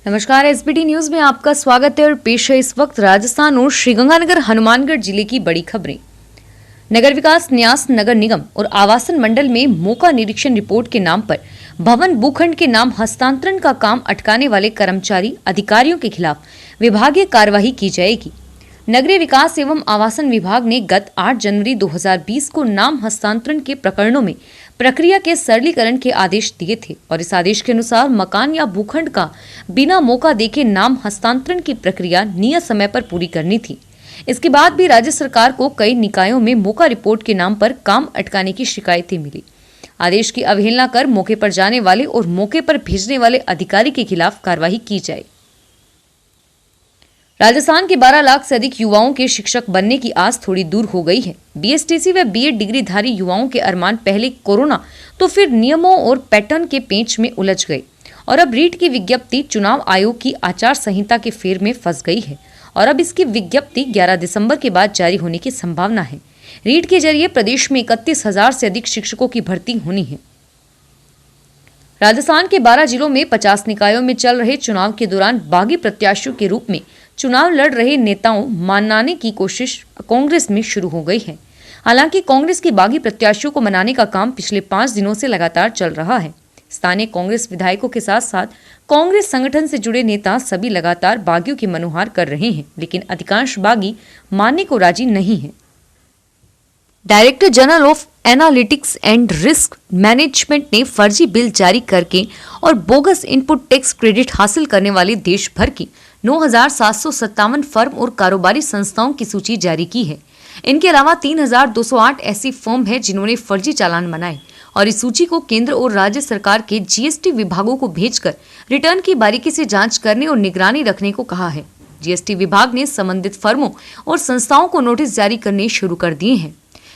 नमस्कार, SBT news में आपका स्वागत है और पेश है इस वक्त राजस्थान और श्रीगंगानगर हनुमानगढ़ जिले की बड़ी खबरें। नगर विकास न्यास नगर निगम और आवासन मंडल में मौका निरीक्षण रिपोर्ट के नाम पर भवन भूखंड के नाम हस्तांतरण का काम अटकाने वाले कर्मचारी अधिकारियों के खिलाफ विभागीय कार्यवाही की जाएगी। नगरीय विकास एवं आवासन विभाग ने गत 8 जनवरी 2020 को नाम हस्तांतरण के प्रकरणों में प्रक्रिया के सरलीकरण के आदेश दिए थे और इस आदेश के अनुसार मकान या भूखंड का बिना मौका देके नाम हस्तांतरण की प्रक्रिया नियत समय पर पूरी करनी थी। इसके बाद भी राज्य सरकार को कई निकायों में मौका रिपोर्ट के नाम पर काम अटकाने की शिकायतें मिली। आदेश की अवहेलना कर मौके पर जाने वाले और मौके पर भेजने वाले अधिकारी के खिलाफ कार्रवाई की जाए। राजस्थान के 12 लाख से अधिक युवाओं के शिक्षक बनने की आस थोड़ी दूर हो गई है। बीएसटीसी व बीएड डिग्रीधारी युवाओं के अरमान पहले कोरोना तो फिर नियमों और पैटर्न के पेंच में उलझ गए और अब रीट की विज्ञप्ति चुनाव आयोग की आचार संहिता के फेर में फंस गई है और अब इसकी विज्ञप्ति 11 दिसंबर के बाद जारी होने की संभावना है। रीट के जरिए प्रदेश में 31,000 से अधिक शिक्षकों की भर्ती होनी है। राजस्थान के 12 जिलों में 50 निकायों में चल रहे चुनाव के दौरान बागी प्रत्याशियों के रूप में चुनाव लड़ रहे नेताओं मनाने की कोशिश कांग्रेस में शुरू हो गई है। हालांकि कांग्रेस की बागी प्रत्याशियों को मनाने का काम पिछले 5 दिनों से लगातार चल रहा है। स्थानीय कांग्रेस विधायकों के साथ साथ कांग्रेस संगठन से जुड़े नेता सभी लगातार बागियों की मनुहार कर रहे हैं, लेकिन अधिकांश बागी मानने को राजी नहीं है। Director general of analytics and risk management ने फर्जी बिल जारी करके और बोगस इनपुट टैक्स क्रेडिट हासिल करने वाले देश भर की 9,757 फर्म और कारोबारी संस्थाओं की सूची जारी की है। इनके अलावा 3,208 ऐसी फर्म है जिन्होंने फर्जी चालान बनाए और इस सूची को केंद्र और राज्य सरकार के जीएसटी विभागों को भेजकर रिटर्न की बारीकी से जांच करने और निगरानी रखने को कहा है। जीएसटी विभाग ने संबंधित फर्मों और संस्थाओं को नोटिस जारी करने शुरू कर दिए हैं।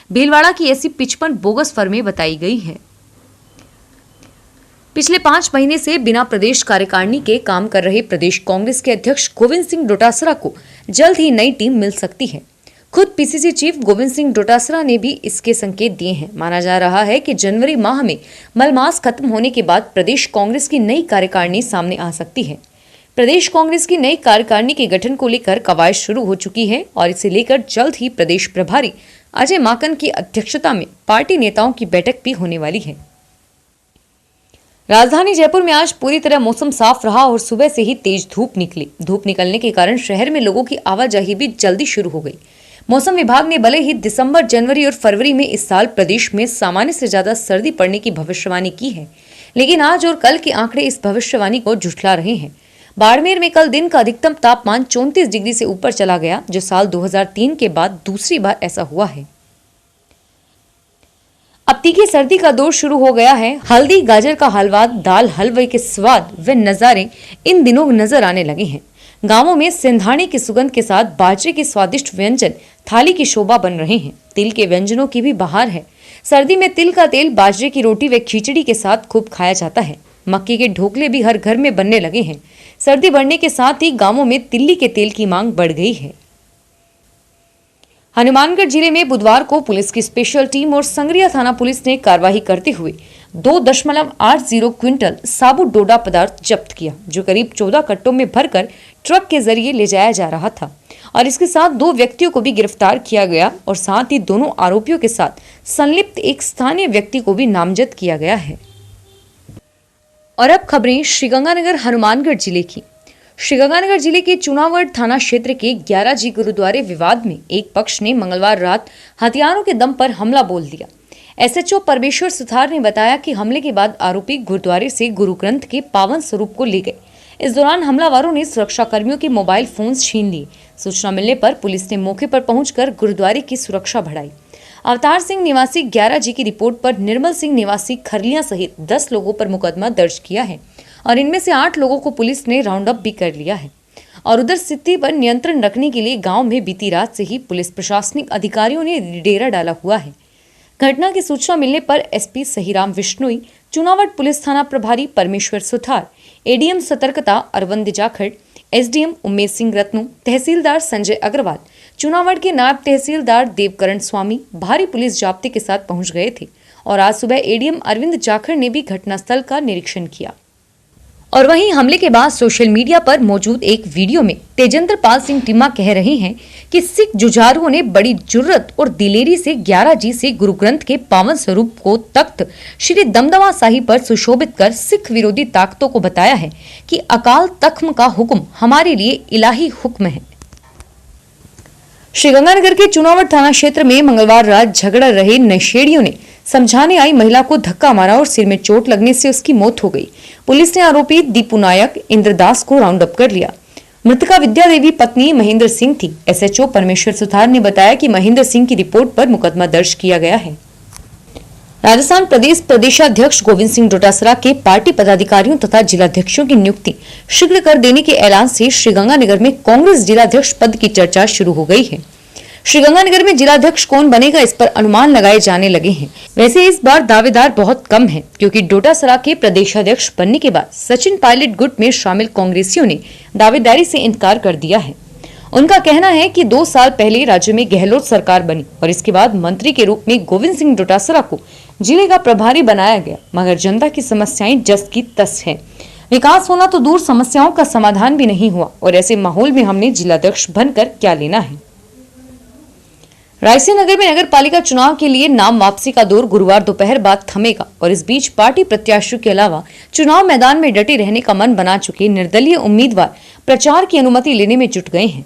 भीलवाड़ा की ऐसी 55 बोगस फर्में बताई गई है। पिछले 5 महीने से बिना प्रदेश कार्यकारिणी के काम कर रहे प्रदेश कांग्रेस के अध्यक्ष गोविंद सिंह डोटासरा को जल्द ही नई टीम मिल सकती है। खुद पीसीसी चीफ गोविंद सिंह डोटासरा ने भी इसके संकेत दिए हैं। माना जा रहा है कि जनवरी माह में मलमास खत्म होने के बाद प्रदेश कांग्रेस की नई कार्यकारिणी सामने आ सकती है। प्रदेश कांग्रेस की नई कार्यकारिणी के गठन को लेकर कवायद शुरू हो चुकी है और इसे लेकर जल्द ही प्रदेश प्रभारी अजय माकन की अध्यक्षता में पार्टी नेताओं की बैठक भी होने वाली है। राजधानी जयपुर में आज पूरी तरह मौसम साफ रहा और सुबह से ही तेज धूप निकली। धूप निकलने के कारण शहर में लोगों की आवाजाही भी जल्दी शुरू हो गई। मौसम विभाग ने भले ही दिसंबर, जनवरी और फरवरी में इस साल प्रदेश में सामान्य से ज्यादा सर्दी पड़ने की भविष्यवाणी की है, लेकिन आज और कल के आंकड़े इस भविष्यवाणी को झुठला रहे हैं। बाड़मेर में कल दिन का अधिकतम तापमान 34 डिग्री से ऊपर चला गया, जो साल 2003 के बाद दूसरी बार ऐसा हुआ है। अब तीखी सर्दी का दौर शुरू हो गया है। हल्दी, गाजर का हलवा, दाल हलवे के स्वाद व नजारे इन दिनों नजर आने लगे हैं। गांवों में सिंधाड़े की सुगंध के साथ बाजरे के स्वादिष्ट व्यंजन थाली की शोभा बन रहे हैं। तिल के व्यंजनों की भी बहार है। सर्दी में तिल का तेल बाजरे की रोटी व खिचड़ी के साथ खूब खाया जाता है। मक्के के ढोकले भी हर घर में बनने लगे हैं। सर्दी बढ़ने के साथ ही गांवों में तिल्ली के तेल की मांग बढ़ गई है। हनुमानगढ़ जिले में बुधवार को पुलिस की स्पेशल टीम और संगरिया थाना पुलिस ने कार्रवाई करते हुए 2.80 क्विंटल साबुत डोडा पदार्थ जब्त किया, जो करीब 14 कट्टों में भरकर ट्रक के जरिए ले जाया जा रहा था और इसके साथ 2 व्यक्तियों को भी गिरफ्तार किया गया और साथ ही दोनों आरोपियों के साथ संलिप्त एक स्थानीय व्यक्ति को भी नामजद किया गया है। और अब खबरें श्रीगंगानगर हनुमानगढ़ जिले की। श्रीगंगानगर जिले के चुनावड़ थाना क्षेत्र के 11 जी गुरुद्वारे विवाद में एक पक्ष ने मंगलवार रात हथियारों के दम पर हमला बोल दिया। एसएचओ परमेश्वर सुथार ने बताया कि हमले के बाद आरोपी गुरुद्वारे से गुरु ग्रंथ के पावन स्वरूप को ले गए। इस दौरान हमलावरों ने सुरक्षा कर्मियों के मोबाइल फोन छीन लिए। सूचना मिलने पर पुलिस ने मौके पर पहुंचकर गुरुद्वारे की सुरक्षा बढ़ाई। अवतार सिंह निवासी 11 जी की रिपोर्ट पर निर्मल सिंह निवासी खरलिया सहित 10 लोगों पर मुकदमा दर्ज किया है और इनमें से 8 लोगों को पुलिस ने राउंड अप भी कर लिया है। और उधर स्थिति पर नियंत्रण रखने के लिए गांव में बीती रात से ही पुलिस प्रशासनिक अधिकारियों ने डेरा डाला हुआ है। घटना की सूचना मिलने पर एसपी सहीराम विश्नोई, चुनावट पुलिस थाना प्रभारी परमेश्वर सुथार, एडीएम सतर्कता अरविंद जाखड़, एसडीएम उमेश सिंह रत्नू, तहसीलदार संजय अग्रवाल, चुनावट के नायब तहसीलदार देवकरण स्वामी भारी पुलिस जाब्ते के साथ पहुंच गए थे और आज सुबह एडीएम अरविंद जाखड़ ने भी घटनास्थल का निरीक्षण किया। और वहीं हमले के बाद सोशल मीडिया पर मौजूद एक वीडियो में तेजेंद्र पाल सिंह टिम्मा कह रहे हैं कि सिख जुझारुओं ने बड़ी जुर्रत और दिलेरी से 11 जी से गुरु ग्रंथ के पावन स्वरूप को तख्त श्री दमदमा साहिब पर सुशोभित कर सिख विरोधी ताकतों को बताया है कि अकाल तख्त का हुक्म हमारे लिए इलाही हुक्म है। श्रीगंगानगर के चुनावट थाना क्षेत्र में मंगलवार रात झगड़ रहे नशेड़ियों ने समझाने आई महिला को धक्का मारा और सिर में चोट लगने से उसकी मौत हो गई। पुलिस ने आरोपी दीपू नायक इंद्रदास को राउंड अप कर लिया। मृतका विद्या देवी पत्नी महेंद्र सिंह थी। एसएचओ परमेश्वर सुथार ने बताया कि महेंद्र सिंह की रिपोर्ट पर मुकदमा दर्ज किया गया है। राजस्थान प्रदेश प्रदेशाध्यक्ष गोविंद सिंह डोटासरा के पार्टी पदाधिकारियों तथा जिलाध्यक्षों की नियुक्ति शीघ्र कर देने के ऐलान से श्रीगंगानगर में कांग्रेस जिलाध्यक्ष पद की चर्चा शुरू हो गई है। श्रीगंगानगर में जिलाध्यक्ष कौन बनेगा, इस पर अनुमान लगाए जाने लगे हैं। वैसे इस बार दावेदार बहुत कम हैं, क्योंकि डोटासरा के प्रदेशाध्यक्ष बनने के बाद सचिन पायलट गुट में शामिल कांग्रेसियों ने दावेदारी से इनकार कर दिया है। उनका कहना है कि 2 साल पहले राज्य में गहलोत सरकार बनी और इसके बाद मंत्री के रूप में गोविंद सिंह डोटासरा को जिले का प्रभारी बनाया गया, मगर जनता की समस्याएं जस की तस है। विकास होना तो दूर, समस्याओं का समाधान भी नहीं हुआ और ऐसे माहौल में हमने जिलाध्यक्ष बनकर क्या लेना है। रायसेन नगर में नगर पालिका चुनाव के लिए नाम वापसी का दौर गुरुवार दोपहर बाद थमेगा और इस बीच पार्टी प्रत्याशियों के अलावा चुनाव मैदान में डटे रहने का मन बना चुके निर्दलीय उम्मीदवार प्रचार की अनुमति लेने में जुट गए हैं।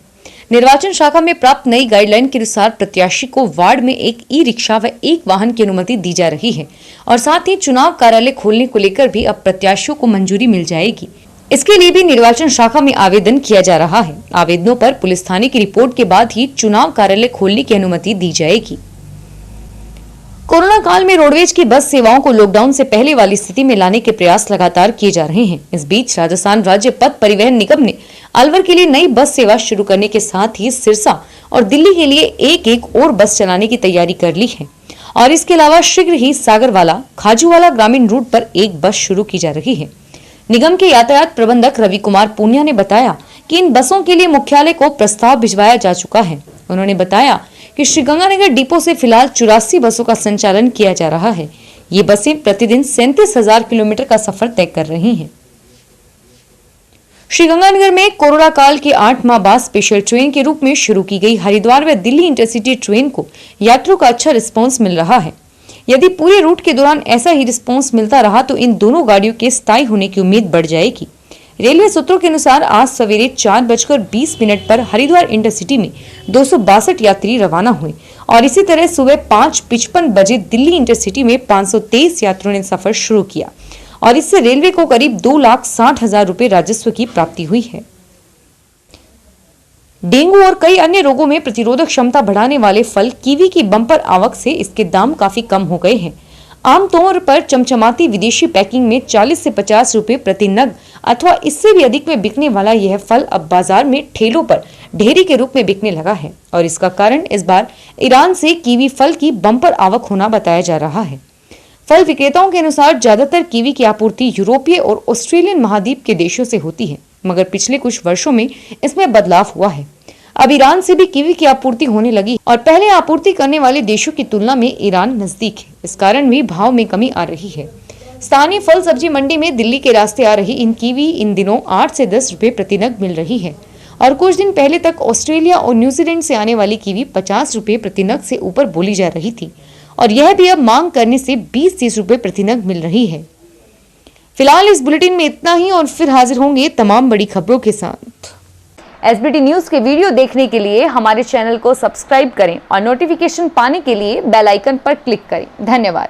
निर्वाचन शाखा में प्राप्त नई गाइडलाइन के अनुसार प्रत्याशी को वार्ड में एक ई रिक्शा व एक वाहन की अनुमति दी जा रही है और साथ ही चुनाव कार्यालय खोलने को लेकर भी अब प्रत्याशियों को मंजूरी मिल जाएगी। इसके लिए भी निर्वाचन शाखा में आवेदन किया जा रहा है। आवेदनों पर पुलिस थाने की रिपोर्ट के बाद ही चुनाव कार्यालय खोलने की अनुमति दी जाएगी। कोरोना काल में रोडवेज की बस सेवाओं को लॉकडाउन से पहले वाली स्थिति में लाने के प्रयास लगातार किए जा रहे हैं। इस बीच राजस्थान राज्य पथ परिवहन निगम ने अलवर के लिए नई बस सेवा शुरू करने के साथ ही सिरसा और दिल्ली के लिए एक और बस चलाने की तैयारी कर ली है और इसके अलावा शीघ्र ही सागरवाला खाजूवाला ग्रामीण रूट पर एक बस शुरू की जा रही है। निगम के यातायात प्रबंधक रवि कुमार पूनिया ने बताया कि इन बसों के लिए मुख्यालय को प्रस्ताव भिजवाया जा चुका है। उन्होंने बताया कि श्रीगंगानगर डिपो से फिलहाल 84 बसों का संचालन किया जा रहा है। ये बसें प्रतिदिन 37,000 किलोमीटर का सफर तय कर रही हैं। श्रीगंगानगर में कोरोना काल के 8 माह बाद स्पेशल ट्रेन के रूप में शुरू की गई हरिद्वार व दिल्ली इंटरसिटी ट्रेन को यात्रियों का अच्छा रिस्पांस मिल रहा है। यदि पूरे रूट के दौरान ऐसा ही रिस्पांस मिलता रहा तो इन दोनों गाड़ियों के स्थायी होने की उम्मीद बढ़ जाएगी। रेलवे सूत्रों के अनुसार आज सवेरे 4:20 पर हरिद्वार इंटरसिटी में 262 यात्री रवाना हुए और इसी तरह सुबह 5:55 बजे दिल्ली इंटरसिटी में 523 यात्रियों ने सफर शुरू किया और इससे रेलवे को करीब 2,60,000 रुपए राजस्व की प्राप्ति हुई है। डेंगू और कई अन्य रोगों में प्रतिरोधक क्षमता बढ़ाने वाले फल कीवी की बम्पर आवक से इसके दाम काफी कम हो गए हैं। आमतौर पर चमचमाती विदेशी पैकिंग में 40 से 50 रुपए प्रति नग अथवा इससे भी अधिक में बिकने वाला यह फल अब बाजार में ठेलों पर ढेरी के रूप में बिकने लगा है और इसका कारण इस बार ईरान से कीवी फल की बम्पर आवक होना बताया जा रहा है। फल विक्रेताओं के अनुसार ज्यादातर कीवी की आपूर्ति यूरोपीय और ऑस्ट्रेलियन महाद्वीप के देशों से होती है, मगर पिछले कुछ वर्षों में इसमें बदलाव हुआ है। अब ईरान से भी कीवी की आपूर्ति होने लगी और पहले आपूर्ति करने वाले देशों की तुलना में ईरान नजदीक है। इस कारण भी भाव में कमी आ रही है। स्थानीय फल सब्जी मंडी में दिल्ली के रास्ते आ रही इन कीवी इन दिनों 8 से 10 रुपए प्रति नग मिल रही है और कुछ दिन पहले तक ऑस्ट्रेलिया और न्यूजीलैंड से आने वाली कीवी 50 रुपए प्रति नग से ऊपर बोली जा रही थी और यह भी अब मांग करने से 20-30 रुपए प्रति नग मिल रही है। फिलहाल इस बुलेटिन में इतना ही और फिर हाजिर होंगे तमाम बड़ी खबरों के साथ। एसबीटी न्यूज के वीडियो देखने के लिए हमारे चैनल को सब्सक्राइब करें और नोटिफिकेशन पाने के लिए बेल आइकन पर क्लिक करें। धन्यवाद।